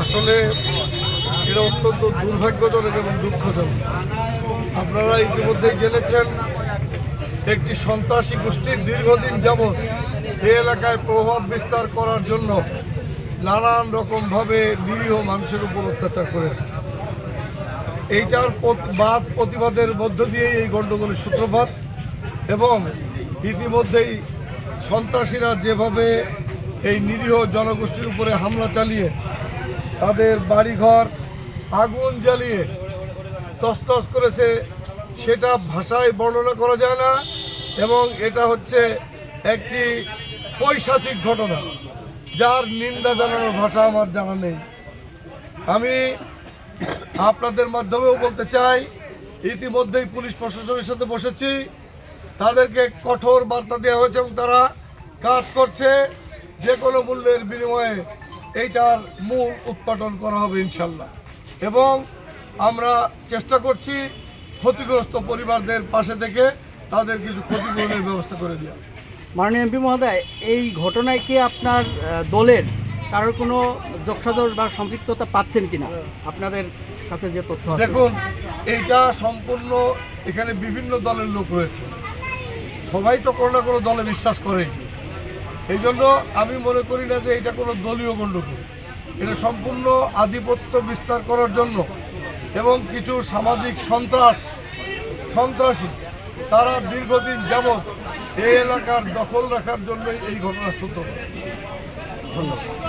আসলে এটা অত্যন্ত দুর্ভাগ্যজনক এবং দুঃখজনক। আপনারা ইতিমধ্যেই জেনেছেন একটি সন্ত্রাসী গোষ্ঠীর দীর্ঘদিন যাবৎ এই এলাকায় প্রভাব বিস্তার করার জন্য নানান রকমভাবে নিরীহ মানুষের উপর অত্যাচার করে আসছে। এইটার প্রতিবাদের মধ্য দিয়েই এই গণ্ডগোলের সূত্রপাত এবং ইতিমধ্যেই সন্ত্রাসীরা যেভাবে এই নিরীহ জনগোষ্ঠীর উপরে হামলা চালিয়ে তাদের বাড়িঘর আগুন জ্বালিয়ে তছনছ করেছে সেটা ভাষায় বর্ণনা করা যায় না এবং এটা হচ্ছে একটি পৈশাচিক ঘটনা যার নিন্দা জানানোর ভাষা আমার জানা নেই। আমি আপনাদের মাধ্যমেও বলতে চাই, ইতিমধ্যেই পুলিশ প্রশাসনের সাথে বসেছি, তাদেরকে কঠোর বার্তা দেওয়া হয়েছে এবং তারা কাজ করছে। যে কোনো মূল্যের বিনিময়ে এইটার মূল উৎপাদন করা হবে ইনশাল্লাহ। এবং আমরা চেষ্টা করছি ক্ষতিগ্রস্ত পরিবারদের পাশে থেকে তাদের কিছু ক্ষতিপূরণের ব্যবস্থা করে দেওয়া। মাননীয় এমপি মহোদয়, এই ঘটনায় কি আপনার দলের কারোর কোনো যোগসাজশ বা সম্পৃক্ততা পাচ্ছেন কিনা আপনাদের কাছে যে তথ্য আছে? দেখুন, এইটা সম্পূর্ণ এখানে বিভিন্ন দলের লোক রয়েছে, সবাই তো কোনো না কোনো দলে বিশ্বাস করে। এই জন্য আমি মনে করি না যে এটা কোনো দলীয় গণ্ডগোল। এটা সম্পূর্ণ আধিপত্য বিস্তার করার জন্য এবং কিছু সামাজিক সন্ত্রাসী তারা দীর্ঘদিন যাবৎ এই এলাকার দখল রাখার জন্যই এই ঘটনার সূত্রপাত। ধন্যবাদ।